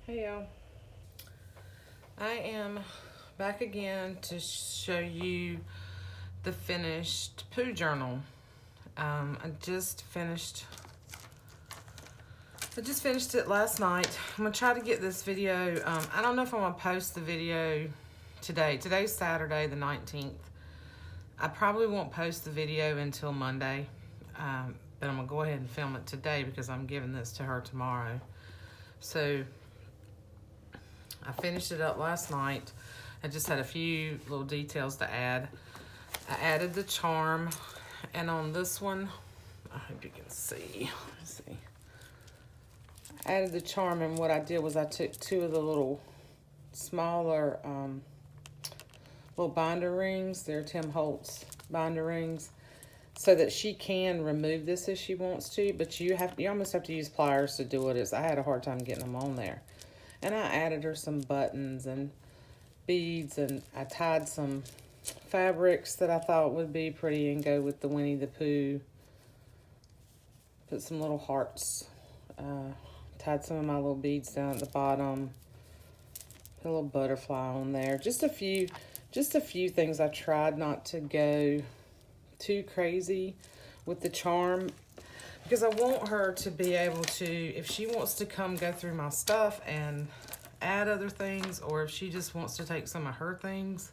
Hey y'all, I am back again to show you the finished Pooh journal. I just finished it last night. I'm gonna try to get this video. I don't know if I'm gonna post the video today. Today's Saturday the 19th. I probably won't post the video until Monday, but I'm gonna go ahead and film it today because I'm giving this to her tomorrow. So I finished it up last night. I just had a few little details to add. I added the charm, and on this one, I hope you can see. Let's see. I added the charm, and what I did was I took two of the little smaller little binder rings. They're Tim Holtz binder rings, so that she can remove this if she wants to, but you almost have to use pliers to do it. I had a hard time getting them on there. And I added her some buttons and beads, and I tied some fabrics that I thought would be pretty and go with the Winnie the Pooh. Put some little hearts. Tied some of my little beads down at the bottom. Put a little butterfly on there. Just a few things. I tried not to go too crazy with the charm, because I want her to be able to, if she wants to come go through my stuff and add other things, or if she just wants to take some of her things,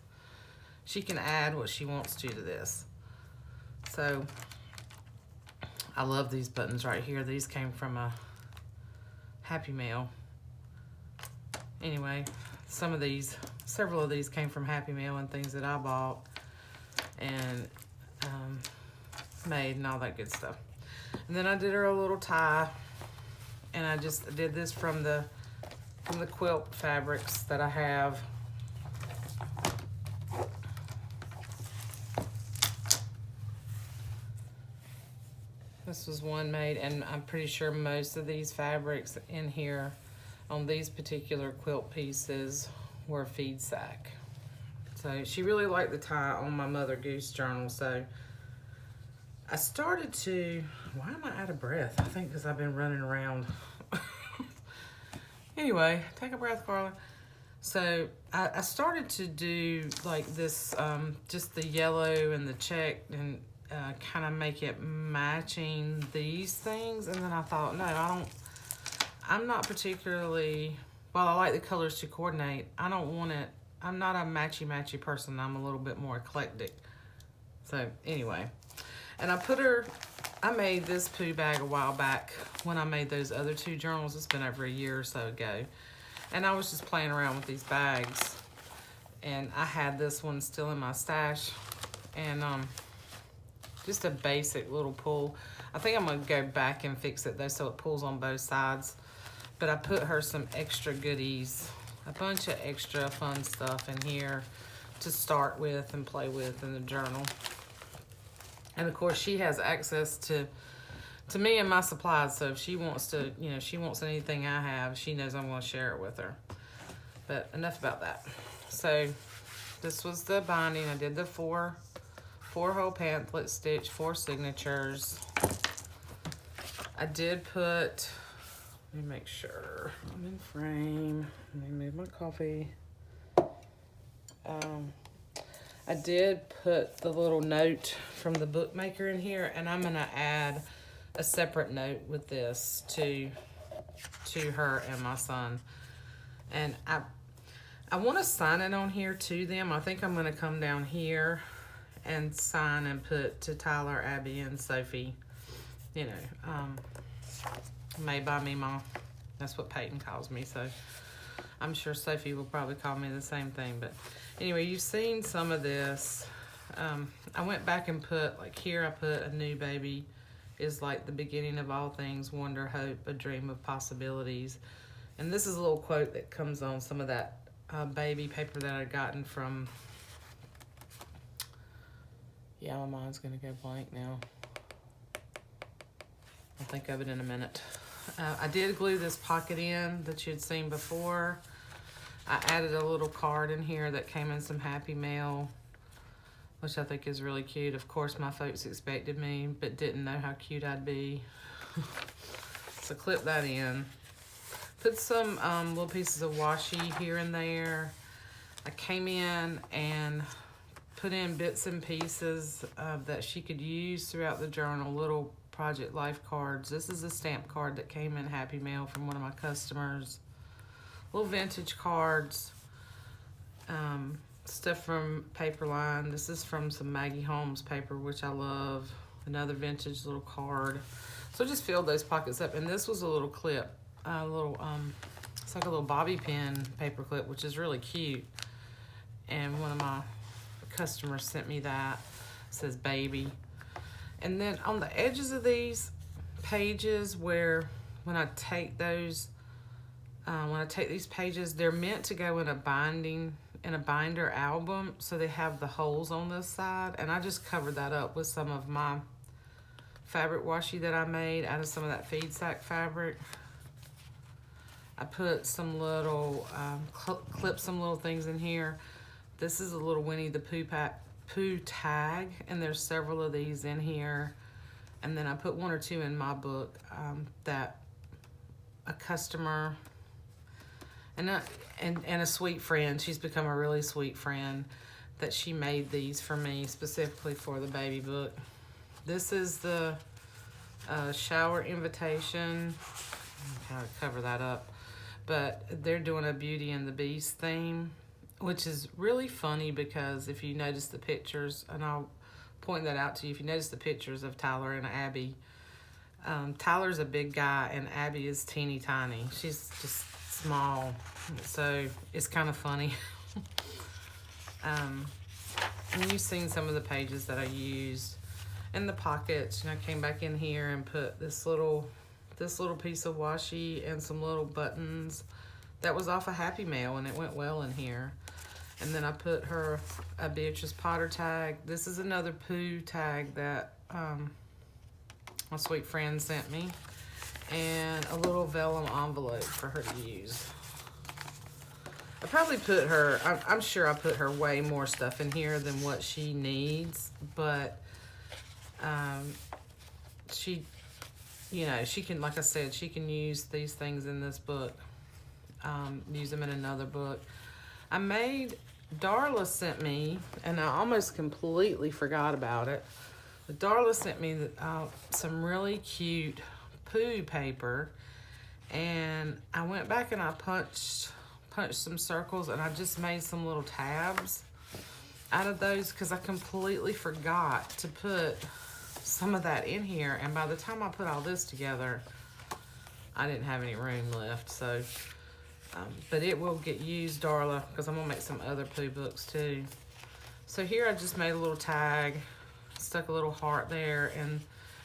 she can add what she wants to this. So I love these buttons right here. These came from a Happy Mail. Anyway, several of these came from Happy Mail and things that I bought and made and all that good stuff. And then I did her a little tie, and I just did this from the quilt fabrics that I have. This was one made, and I'm pretty sure most of these fabrics in here on these particular quilt pieces were feed sack. So she really liked the tie on my Mother Goose journal, so I started to, why am I out of breath? I think because I've been running around. Anyway, take a breath, Carla. So I started to do like this, just the yellow and the check, and kind of make it matching these things. And then I thought, no, I'm not particularly, while I like the colors to coordinate, I don't want it, I'm not a matchy person. I'm a little bit more eclectic. So anyway. And I made this Pooh bag a while back when I made those other two journals. It's been over a year or so ago. And I was just playing around with these bags. And I had this one still in my stash. And just a basic little pull. I think I'm going to go back and fix it though so it pulls on both sides. But I put her some extra goodies, a bunch of extra fun stuff in here to start with and play with in the journal. And of course, she has access to me and my supplies. So if she wants to, she wants anything I have, she knows I'm going to share it with her. But enough about that. So this was the binding. I did the four hole pamphlet stitch, 4 signatures. I did put, let me make sure I'm in frame. Let me move my coffee. I did put the little note from the bookmaker in here, and I'm gonna add a separate note with this to her and my son. And I want to sign it on here to them. I think I'm gonna come down here and sign and put to Tyler, Abby, and Sophie. Made by me, Mom. That's what Peyton calls me, so I'm sure Sophie will probably call me the same thing. But anyway, you've seen some of this. I went back and put, like here I put a new baby is like the beginning of all things, wonder, hope, a dream of possibilities. And this is a little quote that comes on some of that baby paper that I'd gotten from, yeah, my mind's gonna go blank now. I'll think of it in a minute. I did glue this pocket in that you'd seen before. I added a little card in here that came in some Happy Mail, which I think is really cute. Of course, my folks expected me, but didn't know how cute I'd be. So clip that in. Put some little pieces of washi here and there. I came in and put in bits and pieces that she could use throughout the journal, little project life cards. This is a stamp card that came in Happy Mail from one of my customers. Little vintage cards. Stuff from Paperline. This is from some Maggie Holmes paper, which I love. Another vintage little card. So just filled those pockets up. And this was a little clip. It's like a little bobby pin paper clip, which is really cute. And one of my customers sent me that. It says baby. And then on the edges of these pages, where when I take those, these pages, they're meant to go in a binder album, so they have the holes on this side, and I just covered that up with some of my fabric washi that I made out of some of that feed sack fabric. I put some little clip some little things in here. This is a little Winnie the Pooh tag, and there's several of these in here. And then I put one or two in my book that a customer and a sweet friend, she's become a really sweet friend, that she made these for me specifically for the baby book. This is the shower invitation. I'll cover that up. But they're doing a Beauty and the Beast theme, which is really funny because if you notice the pictures, and I'll point that out to you, if you notice the pictures of Tyler and Abby, Tyler's a big guy and Abby is teeny tiny. She's just small, so it's kind of funny. And you've seen some of the pages that I used in the pockets, and I came back in here and put this little piece of washi and some little buttons that was off a Happy Mail, and it went well in here. And then I put her a Beatrice Potter tag. This is another Pooh tag that my sweet friend sent me, and a little vellum envelope for her to use. I probably put her, I'm sure I put her way more stuff in here than what she needs, but she, you know, she can, like I said, she can use these things in this book, use them in another book. Darla sent me, and I almost completely forgot about it, but Darla sent me some really cute Pooh paper, and I went back and I punched some circles, and I just made some little tabs out of those because I completely forgot to put some of that in here, and by the time I put all this together, I didn't have any room left. So but it will get used, Darla, because I'm gonna make some other Pooh books too. So here I just made a little tag, stuck a little heart there, and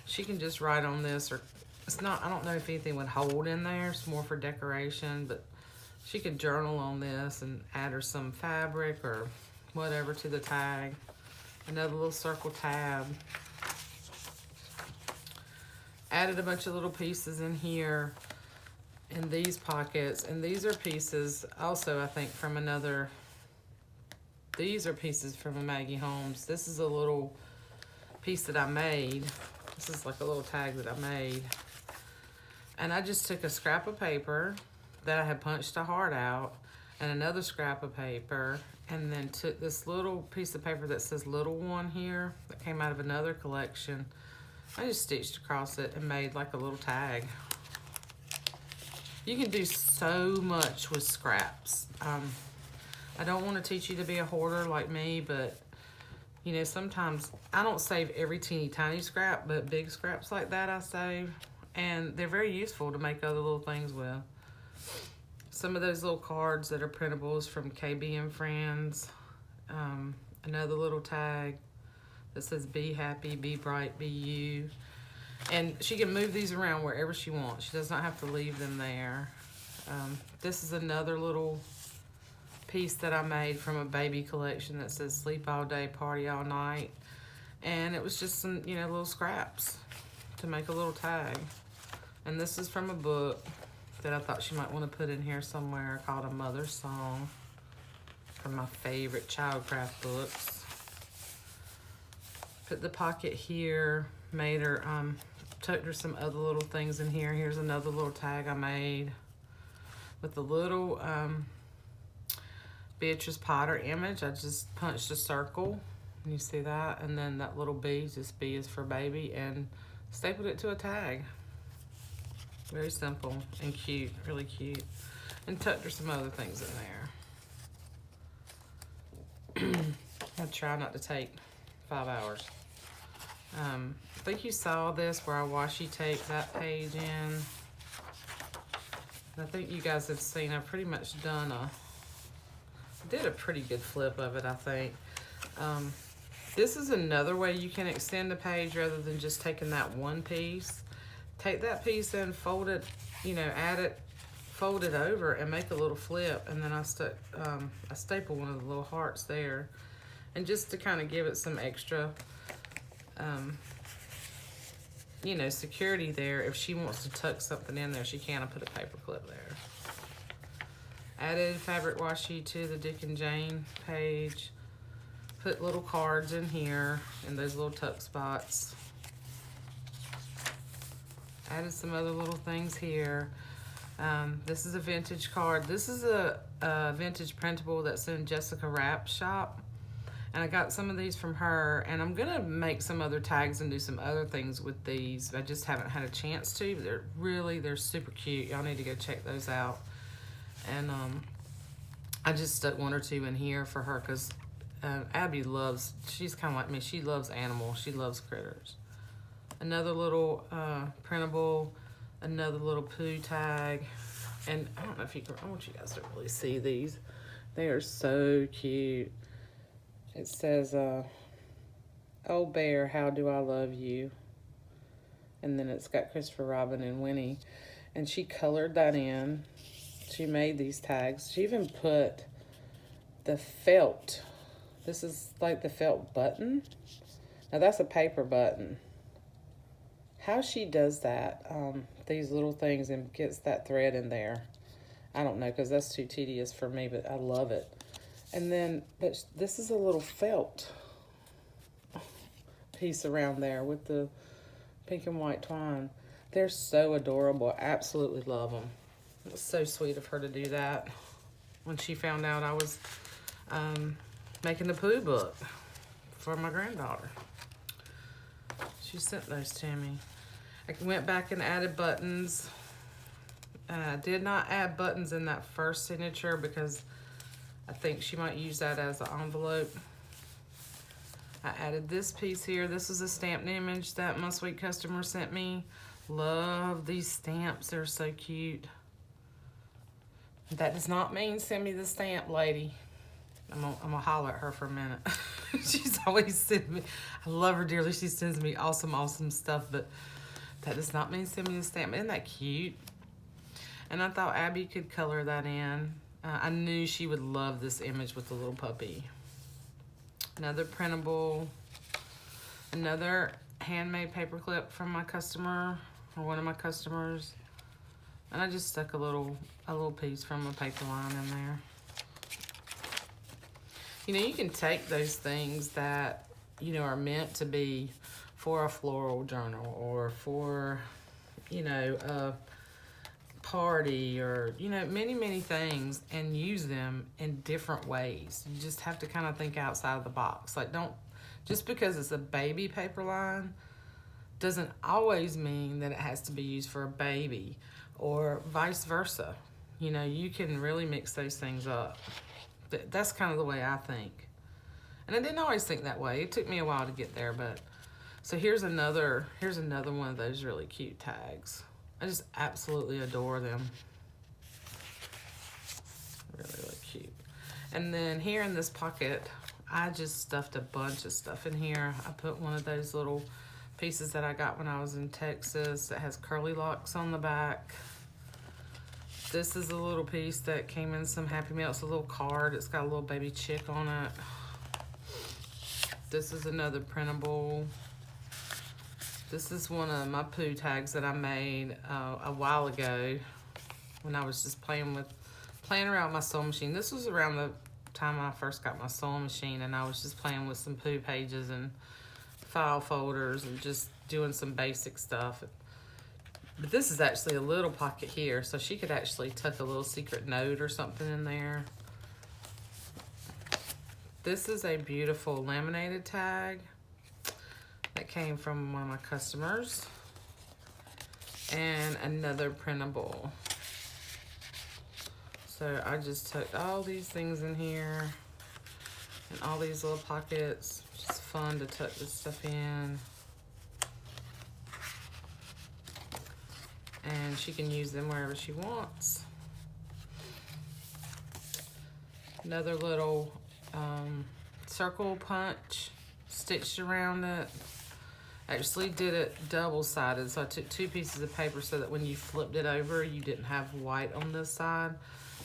she can just write on this, or it's not, I don't know if anything would hold in there, it's more for decoration, but she could journal on this and add her some fabric or whatever to the tag. Another little circle tab. Added a bunch of little pieces in here in these pockets, and these are pieces also, I think, from another, these are pieces from a Maggie Holmes. This is a little piece that I made. This is like a little tag that I made. And I just took a scrap of paper that I had punched a heart out, and another scrap of paper, and then took this little piece of paper that says Little One here, that came out of another collection. I just stitched across it and made like a little tag. You can do so much with scraps. I don't want to teach you to be a hoarder like me, but you know, sometimes I don't save every teeny tiny scrap, but big scraps like that I save, and they're very useful to make other little things with. Some of those little cards that are printables from KB and Friends. Another little tag that says be happy, be bright, be you. And she can move these around wherever she wants. She does not have to leave them there. This is another little piece that I made from a baby collection that says sleep all day, party all night. And it was just some, you know, little scraps to make a little tag. And this is from a book that I thought she might want to put in here somewhere called A Mother's Song, from my favorite childcraft books. Put the pocket here, made her, tucked her some other little things in here. Here's another little tag I made. with the little Beatrice Potter image. I just punched a circle, and you see that, and then that little B, just B is for baby, and stapled it to a tag. Very simple and cute, really cute. And tucked her some other things in there. I try not to take 5 hours. I think you saw this where I washi taped that page in. I think you guys have seen I've pretty much done did a pretty good flip of it, I think. This is another way you can extend the page rather than just taking that one piece. Take that piece and fold it, you know, add it, fold it over and make a little flip. And then I staple one of the little hearts there. And just to kind of give it some extra, you know, security there. If she wants to tuck something in there, she can. I put a paper clip there. Added fabric washi to the Dick and Jane page. Put little cards in here in those little tuck spots. Added some other little things here. This is a vintage card. This is a vintage printable that's in Jessica Rapp's shop. And I got some of these from her, and I'm gonna make some other tags and do some other things with these. I just haven't had a chance to, but they're super cute. Y'all need to go check those out. And I just stuck one or two in here for her because Abby she's kind of like me. She loves animals. She loves critters. Another little printable, another little Pooh tag. And I don't know if you can, I want you guys to really see these. They are so cute. It says, "Oh Bear, how do I love you?" And then it's got Christopher Robin and Winnie. And she colored that in. She made these tags. She even put the felt. This is like the felt button. Now that's a paper button. How she does that, these little things, and gets that thread in there, I don't know, because that's too tedious for me, but I love it. And then, but this is a little felt piece around there with the pink and white twine. They're so adorable. I absolutely love them. It was so sweet of her to do that when she found out I was making the Pooh book for my granddaughter. She sent those to me. I went back and added buttons. I did not add buttons in that first signature because I think she might use that as an envelope. I added this piece here. This is a stamped image that my sweet customer sent me. Love these stamps. They're so cute. That does not mean send me the stamp, lady. I'm gonna holler at her for a minute. She's always sending me, I love her dearly. She sends me awesome stuff, but that does not mean send me the stamp. Isn't that cute? And I thought Abby could color that in. I knew she would love this image with the little puppy. Another printable, another handmade paper clip from my customer, or one of my customers. And I just stuck a little piece from a paper line in there. You know, you can take those things that, you know, are meant to be for a floral journal or for, you know, a party or, you know, many things, and use them in different ways. You just have to kind of think outside of the box. Like, don't, just because it's a baby paper line doesn't always mean that it has to be used for a baby, or vice versa. You know, you can really mix those things up. That's kind of the way I think. And I didn't always think that way. It took me a while to get there, but so here's another one of those really cute tags. I just absolutely adore them. Really cute. And then here in this pocket, I just stuffed a bunch of stuff in here. I put one of those little pieces that I got when I was in Texas that has curly locks on the back. This is a little piece that came in some Happy Mail. It's a little card. It's got a little baby chick on it. This is another printable. This is one of my Pooh tags that I made a while ago when I was just playing around with my sewing machine. This was around the time I first got my sewing machine, and I was just playing with some Pooh pages and file folders and just doing some basic stuff. But this is actually a little pocket here, so she could actually tuck a little secret note or something in there. This is a beautiful laminated tag that came from one of my customers. And another printable. So I just tucked all these things in here and all these little pockets. Just fun to tuck this stuff in. And she can use them wherever she wants. Another little circle punch stitched around it. I actually did it double-sided, so I took 2 pieces of paper so that when you flipped it over, you didn't have white on this side.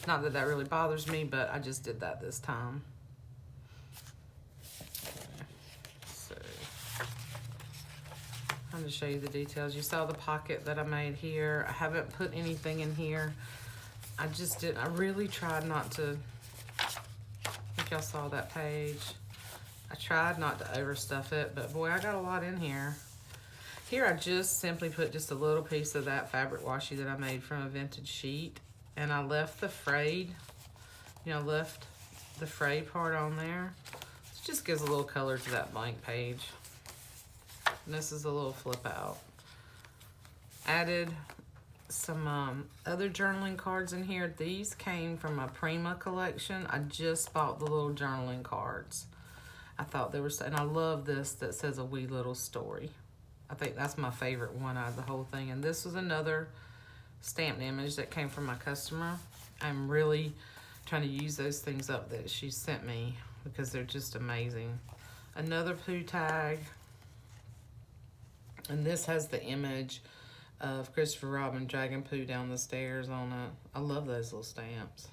Not that that really bothers me, but I just did that this time. So, I'm going to show you the details. You saw the pocket that I made here. I haven't put anything in here. I just didn't. I really tried not to. I think y'all saw that page. I tried not to overstuff it, but boy, I got a lot in here. Here I just simply put just a little piece of that fabric washi that I made from a vintage sheet, and I left the frayed, left the frayed part on there. It just gives a little color to that blank page. And this is a little flip out. Added some other journaling cards in here. These came from a Prima collection. I just bought the little journaling cards. I thought they were, and I love this that says a wee little story. I think that's my favorite one out of the whole thing. And this was another stamped image that came from my customer. I'm really trying to use those things up that she sent me because they're just amazing. Another Pooh tag. And this has the image of Christopher Robin dragging Pooh down the stairs on it. I love those little stamps.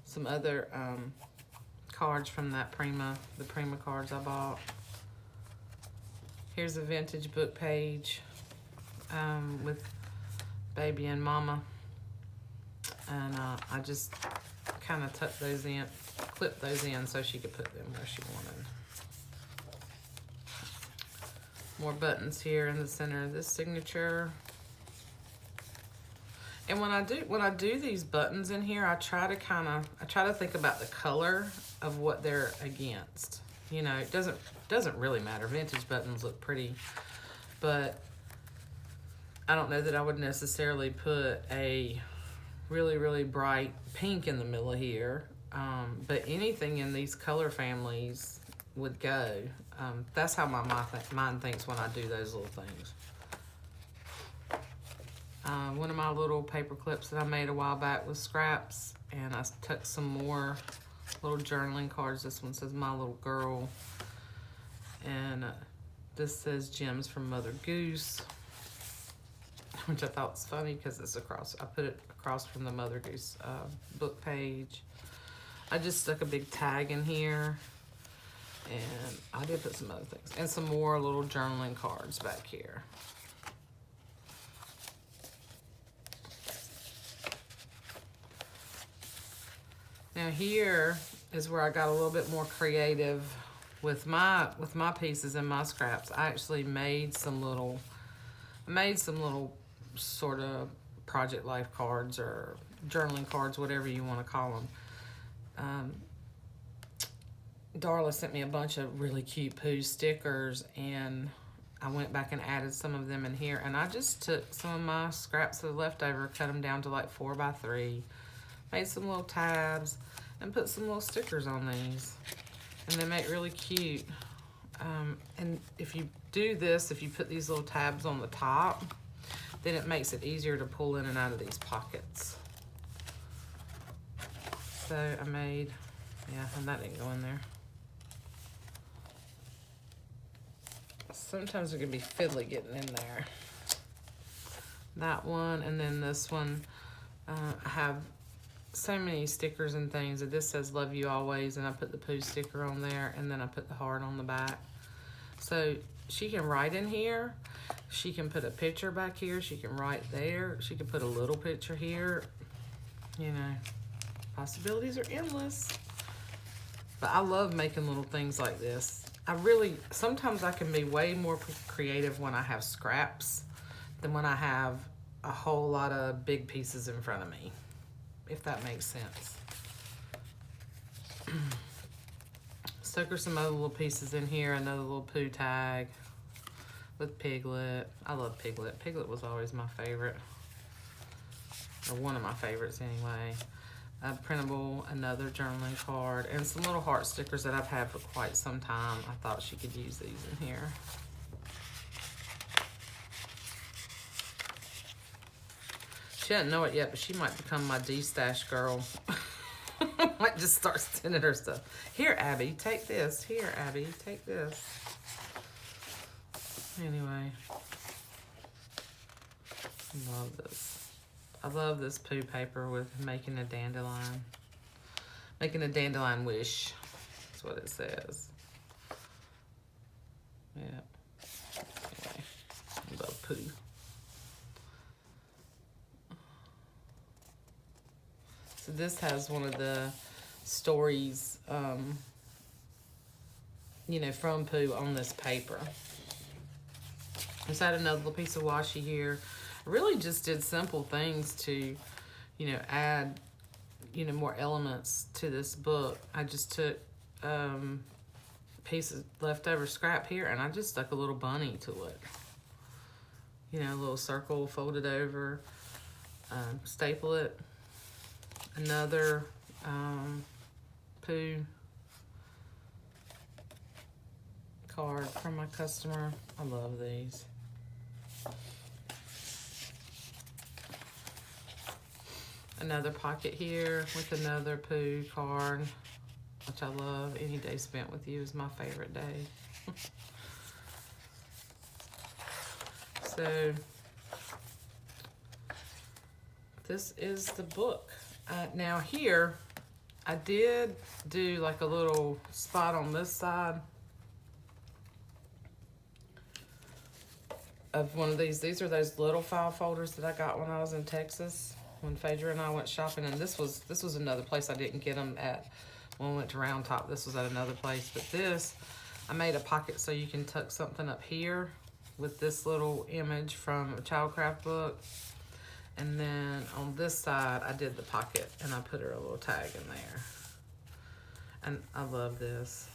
Some other cards from that the Prima cards I bought. Here's a vintage book page with Baby and Mama. And I just kind of tucked those in, clipped those in so she could put them where she wanted. More buttons here in the center of this signature. And when I do these buttons in here, I try to think about the color of what they're against. It doesn't really matter. Vintage buttons look pretty, but I don't know that I would necessarily put a really, really bright pink in the middle of here. But anything in these color families would go. That's how my mind thinks when I do those little things. One of my little paper clips that I made a while back was scraps, and I took some more little journaling cards. This one says My Little Girl, and this says Gems from Mother Goose, which I thought was funny because it's across. I put it across from the Mother Goose book page. I just stuck a big tag in here, and I did put some other things and some more little journaling cards back here. Now here is where I got a little bit more creative with my pieces and my scraps. I actually made some little sort of project life cards or journaling cards, whatever you want to call them. Darla sent me a bunch of really cute Pooh stickers, and I went back and added some of them in here. And I just took some of my scraps that are left over, cut them down to like 4x3. Made some little tabs and put some little stickers on these, and they make really cute. And if you do this, if you put these little tabs on the top, then it makes it easier to pull in and out of these pockets. So I made, and that didn't go in there. Sometimes it can be fiddly getting in there. That one, and then this one, I have so many stickers and things. This says Love You Always, and I put the Pooh sticker on there, and then I put the heart on the back. So she can write in here. She can put a picture back here. She can write there. She can put a little picture here. Possibilities are endless. But I love making little things like this. Sometimes I can be way more creative when I have scraps than when I have a whole lot of big pieces in front of me, if that makes sense. Stuck her some other little pieces in here, another little Pooh tag with Piglet. I love Piglet. Piglet was always my favorite, or one of my favorites anyway. A printable, another journaling card, and some little heart stickers that I've had for quite some time. I thought she could use these in here. She doesn't know it yet, but she might become my D-stash girl. Might just start sending her stuff. Here, Abby, take this. Here, Abby, take this. Anyway. I love this. I love this Pooh paper with making a dandelion. Making a dandelion wish. That's what it says. Yeah. Anyway, I love Pooh. So this has one of the stories, you know, from Pooh on this paper. Just had another little piece of washi here. I really just did simple things to, you know, add, you know, more elements to this book. I just took pieces leftover scrap here, and I just stuck a little bunny to it. You know, a little circle, fold it over, staple it. Another Pooh card from my customer. I love these. Another pocket here with another Pooh card, which I love. Any day spent with you is my favorite day. So this is the book. Now here, I did do like a little spot on this side of one of these. These are those little file folders that I got when I was in Texas, when Faydra and I went shopping. And this was another place I didn't get them at when we went to Round Top. This was at another place. But this, I made a pocket so you can tuck something up here with this little image from a Childcraft book. And then on this side, I did the pocket and I put her a little tag in there. And I love this.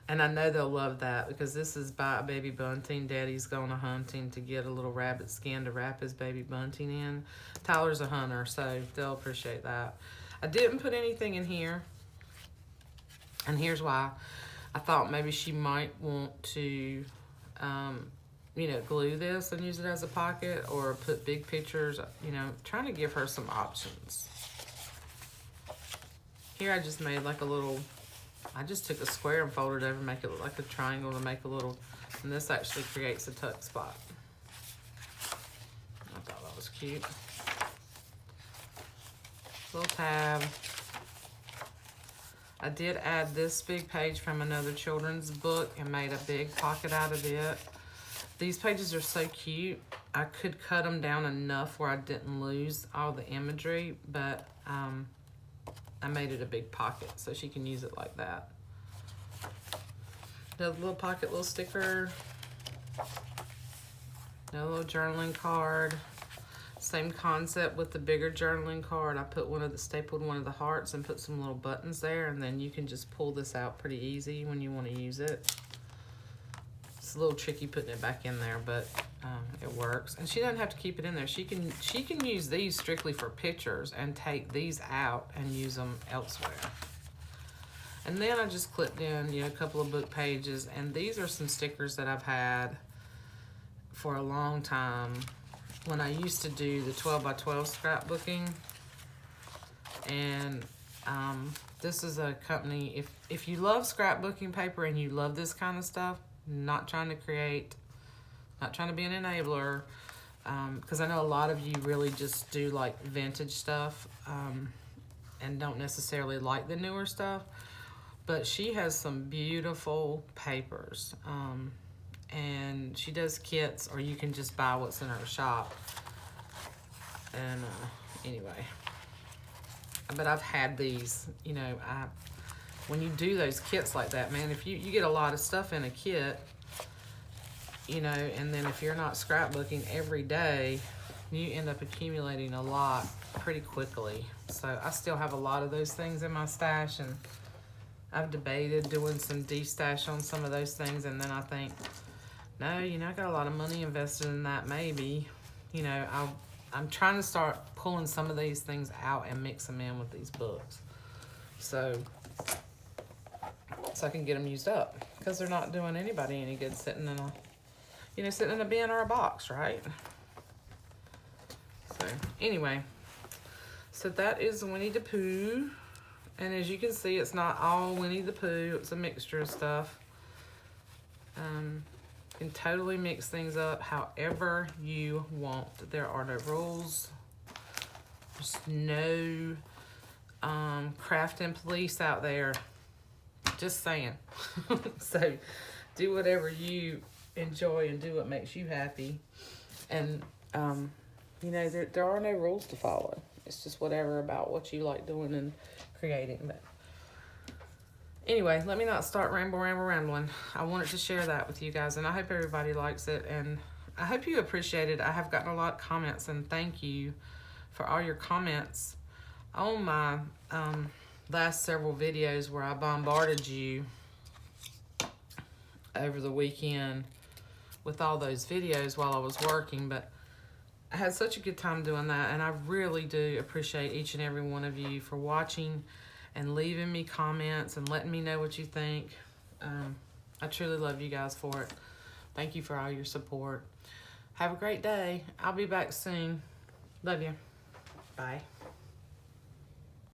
And I know they'll love that because this is by a baby bunting. Daddy's going a hunting to get a little rabbit skin to wrap his baby bunting in. Tyler's a hunter, so they'll appreciate that. I didn't put anything in here. And here's why. I thought maybe she might want to you know, glue this and use it as a pocket, or put big pictures, you know, trying to give her some options. Here I just made like a little, I just took a square and folded it over, make it look like a triangle to make a little, and this actually creates a tuck spot. I thought that was cute. Little tab. I did add this big page from another children's book and made a big pocket out of it. These pages are so cute. I could cut them down enough where I didn't lose all the imagery, but I made it a big pocket so she can use it like that. Another little pocket, little sticker. Another little journaling card. Same concept with the bigger journaling card. I put stapled one of the hearts and put some little buttons there, and then you can just pull this out pretty easy when you want to use it. It's a little tricky putting it back in there, but it works. And she doesn't have to keep it in there. She can use these strictly for pictures and take these out and use them elsewhere. And then I just clipped in, you know, a couple of book pages, and these are some stickers that I've had for a long time when I used to do the 12 by 12 scrapbooking. And this is a company, if you love scrapbooking paper and you love this kind of stuff, not trying to be an enabler, because I know a lot of you really just do like vintage stuff and don't necessarily like the newer stuff, but she has some beautiful papers, and she does kits, or you can just buy what's in her shop. And anyway, but I've had these, you know, when you do those kits like that, man, if you get a lot of stuff in a kit, you know, and then if you're not scrapbooking every day, you end up accumulating a lot pretty quickly. So I still have a lot of those things in my stash, and I've debated doing some de-stash on some of those things, and then I think, no, you know, I got a lot of money invested in that. Maybe, you know, I'm trying to start pulling some of these things out and mix them in with these books, so I can get them used up, because they're not doing anybody any good sitting in a, you know, sitting in a bin or a box, right? So anyway, so that is Winnie the Pooh. And as you can see, it's not all Winnie the Pooh. It's a mixture of stuff. You can totally mix things up however you want. There are no rules. There's no crafting police out there. Just saying. So do whatever you enjoy and do what makes you happy. And, you know, there are no rules to follow. It's just whatever about what you like doing and creating. But anyway, let me not start rambling. I wanted to share that with you guys, and I hope everybody likes it, and I hope you appreciate it. I have gotten a lot of comments, and thank you for all your comments on my last several videos where I bombarded you over the weekend with all those videos while I was working. But I had such a good time doing that, and I really do appreciate each and every one of you for watching and leaving me comments and letting me know what you think. I truly love you guys for it. Thank you for all your support. Have a great day. I'll be back soon. Love you. Bye.